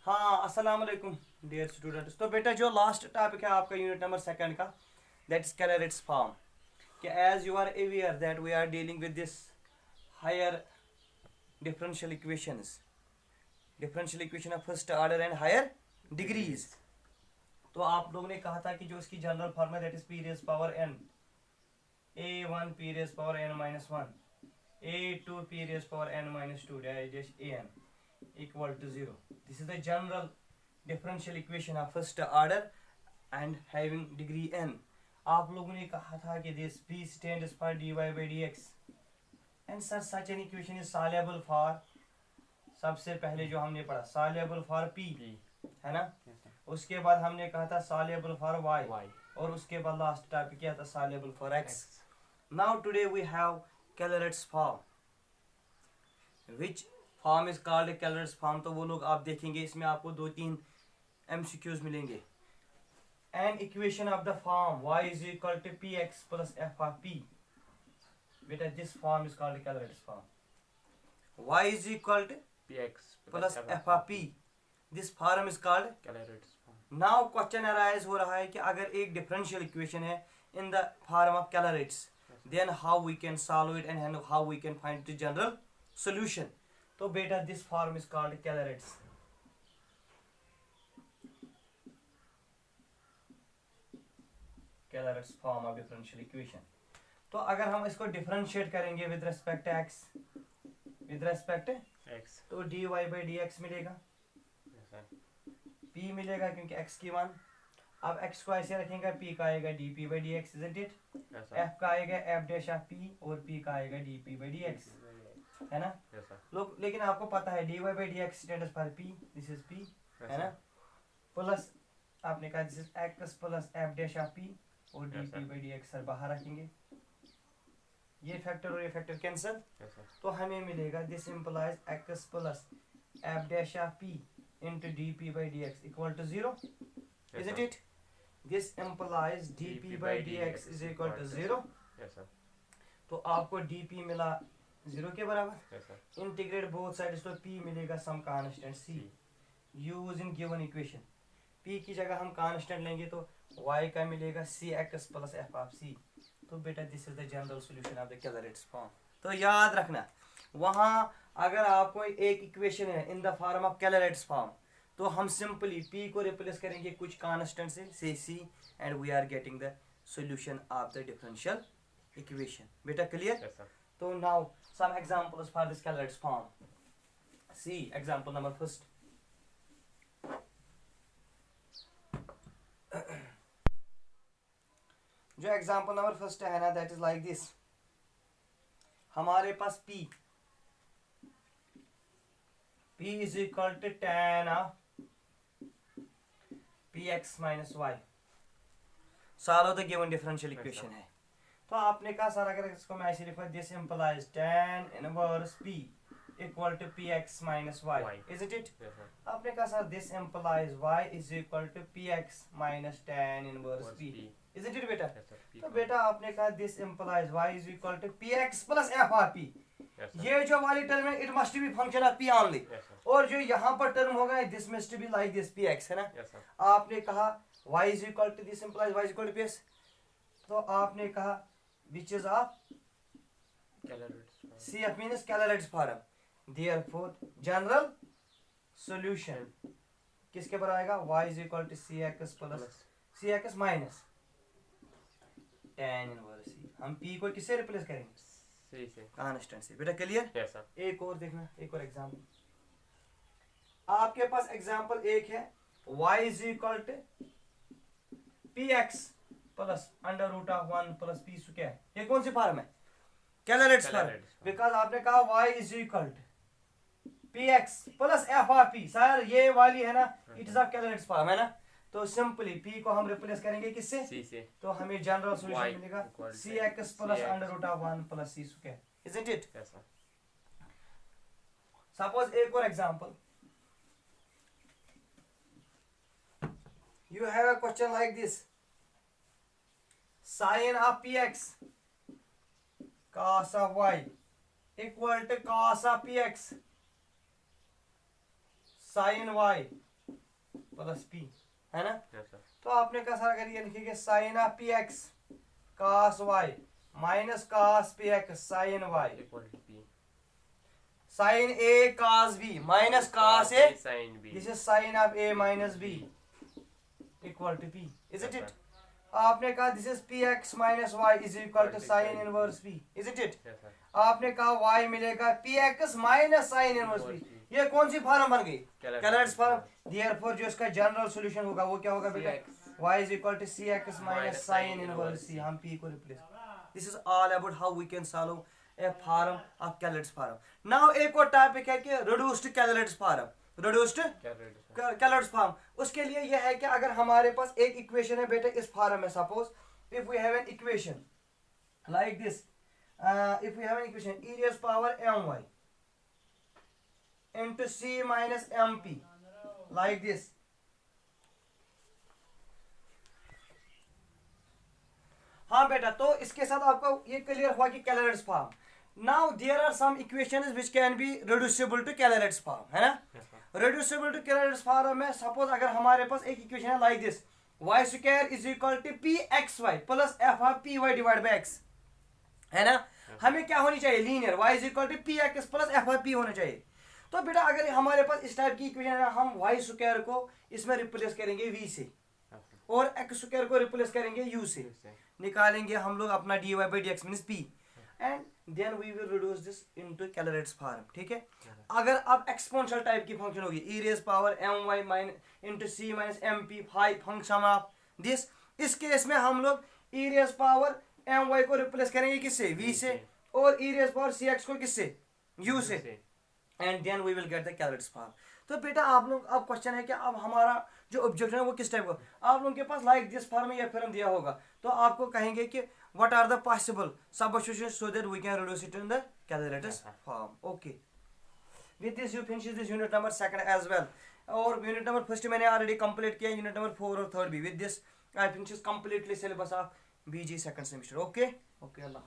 हाँ, अस्सलाम वालेकुम डियर स्टूडेंट्स। तो बेटा जो लास्ट टॉपिक है आपका यूनिट नंबर सेकंड का, दैट इज कैलरेट्स फॉर्म। कि as you are aware that we are dealing with this higher differential equation of first order and higher degrees. तो आप लोगों ने कहा था कि जो इसकी जनरल फॉर्म है that is p raise power n, a1 p raise power n minus 1, a2 p raise power n minus 2 dash an equal to 0. This is the general differential equation of first order and having degree n. आप लोगों ने कहा था कि this p stands for dy by dx and such an equation is soluble for, सबसे पहले जो हमने पढ़ा soluble for p है ना, उसके बाद हमने कहा था soluble for y और उसके बाद लास्ट टॉपिक क्या था soluble for x. Now today we have Callert's form, which form is called Clairaut's form. तो वो लोग आप देखेंगे, इसमें आपको 2-3 MCQs मिलेंगे। An equation of the form y is equal to P X plus F of P. बेटा this form is called Clairaut's form. y is equal to P X plus F of P, this form is called Clairaut's form. Now question arise हो रहा है कि अगर एक differential equation है in the form of Clairaut's, then how we can solve it and how we can find the general solution. तो बेटा this form is called Clairaut's. Clairaut's form of differential equation. तो अगर हम इसको differentiate करेंगे with respect X, with respect X तो dy by dx मिलेगा, p मिलेगा क्योंकि x की मान। अब x को ऐसे रखेंगे, p का आएगा dp by dx, isn't it? f का आएगा f dash of p और p का आएगा dp by dx, है ना लोग। लेकिन आपको पता है dy by dx stands for p, this is p, है ना, प्लस आपने कहा this is x plus f dash of p और dp by dx सर बाहर रखेंगे, ये फैक्टर और ये फैक्टर कैंसिल। तो हमें मिलेगा this implies x plus f dash of p into dp by dx equal to 0, isn't it? This implies dp by dx is equal to 0. तो आपको dp मिला 0 के बराबर। इंटीग्रेट बोथ साइड्स तो p मिलेगा some constant c। Use in given equation p की जगह हम कांस्टेंट लेंगे तो y का मिलेगा cx plus f of c। तो बेटा this is the general solution of the Clairaut's form. तो याद रखना, वहाँ अगर आपको एक इक्वेशन है in the form of Clairaut's form, तो हम सिंपली p को रिप्लेस करेंगे कुछ कांस्टेंट से c, and we are getting the solution of the differential equation. बेटा क्लियर? तो now some examples for this Callert's form. See example number first. जो example number first है ना, दैट इज लाइक दिस। हमारे पास p is equal to tan of px minus y, solve the given differential equation है। तो आपने कहा sir अगर इसको मैं ऐसे लिखूं, this implies tan inverse p equal to px minus y, isn't it? आपने कहा sir this implies y is equal to px minus tan inverse p, isn't it बेटा? तो बेटा आपने कहा this implies y is equal to px plus f of p। ये जो वाली टर्म है it must be function of p only, और जो यहाँ पर टर्म होगा this must be like this px, है ना। आपने कहा y is equal to this implies y is equal to px, तो आपने कहा which is of CF means Callert's form. Therefore general solution किसके बराबर आएगा? y is equal to cx plus cx minus tan inverse c। हम p को किससे replace करेंगे? कांस्टेंट से। बेटा क्लियर? एक और देखना, एक और एग्जांपल आपके पास। एग्जांपल एक है y is equal to px plus under root of 1 plus p square. ये कौन सी फॉर्म है? कैलरेट्स फॉर्म। बिकॉज आपने कहा y is equal to px plus f of p। Sir ये वाली है ना, it is of Clairaut's form, है ना। तो सिंपली p को हम रिप्लेस करेंगे किससे? c से। तो हमें जनरल सॉल्यूशन मिलेगा cx plus under root of 1 plus c square, isn't it? Suppose एक और example, you have a question like this, sin of px cos of y equal to cos of px sin y plus P, है ना। yes sir तो आपने कहा sir अगर ये लिखेंगे sine of p x cos y minus cos p x sine y equal to p sine a cos b minus cos a, sin b this is sine of a minus b equal to p, is it yes it. sir आपने कहा this is p x minus y is equal to sine inverse p, is it it. yes sir आपने कहा y मिलेगा p x minus sine inverse P, ये कौन सी form बन गई, कैलर्ट्स form. Therefore जो इसका जनरल सॉल्यूशन होगा वो क्या होगा बेटा, y is equal to C X minus sine inverse C, हम p को replace. This is all about how we can solve a form of Clairaut's form. Now एक और टॉपिक है कि reduced Clairaut's form, reduced Clairaut's form. उसके लिए यह है कि अगर हमारे पास एक इक्वेशन है बेटा इस फॉर्म में, suppose if we have an equation like this, if we have an equation e raised power my into c minus mp like this, हाँ बेटा, तो इसके साथ आपको ये क्लियर हुआ कि Clairaut's form. Now there are some equations which can be reducible to Clairaut's form, है ना। रिड्यूसिबल टू कैलर्ट्स फॉर्म में सपोज अगर हमारे पास एक इक्वेशन है like this, Y square is equal to P X Y plus F of P Y divide by X, है ना। हमें क्या होनी चाहिए, linear, Y is equal to P X plus F of P होना चाहिए। तो बेटा अगर हमारे पास इस टाइप की इक्वेशन है, हम वाई स्क्वायर को इसमें रिप्लेस करेंगे वी से और एक्स स्क्वायर को रिप्लेस करेंगे यू से, निकालेंगे हम लोग अपना D Y by D X means P, and then we will reduce this into Clairaut's form, ठीक है। अगर अब एक्सपोनेंशियल टाइप की फंक्शन होगी e raised power my minus into c minus mp function of this, इस case में हम लोग e raised power my को रिप्लेस करेंगे किससे, v से, और e raised power cx को किससे, u से, and then we will get the Clairaut's form. तो बेटा आप लोग, अब क्वेश्चन है कि अब हमारा जो ऑब्जेक्शन है वो किस टाइप का, आप लोगों के पास लाइक दिस फॉर्म में या फिर दिया होगा, तो आपको कहेंगे कि what are the possible substitution so that we can reduce it in the Clairaut's form. Okay, with this you finish this unit number 2 as well, और यूनिट नंबर 1 मैंने ऑलरेडी कंप्लीट किया, यूनिट नंबर 4 और 3 भी। With this I finish completely syllabus of BG second semester. Okay okay, Allah.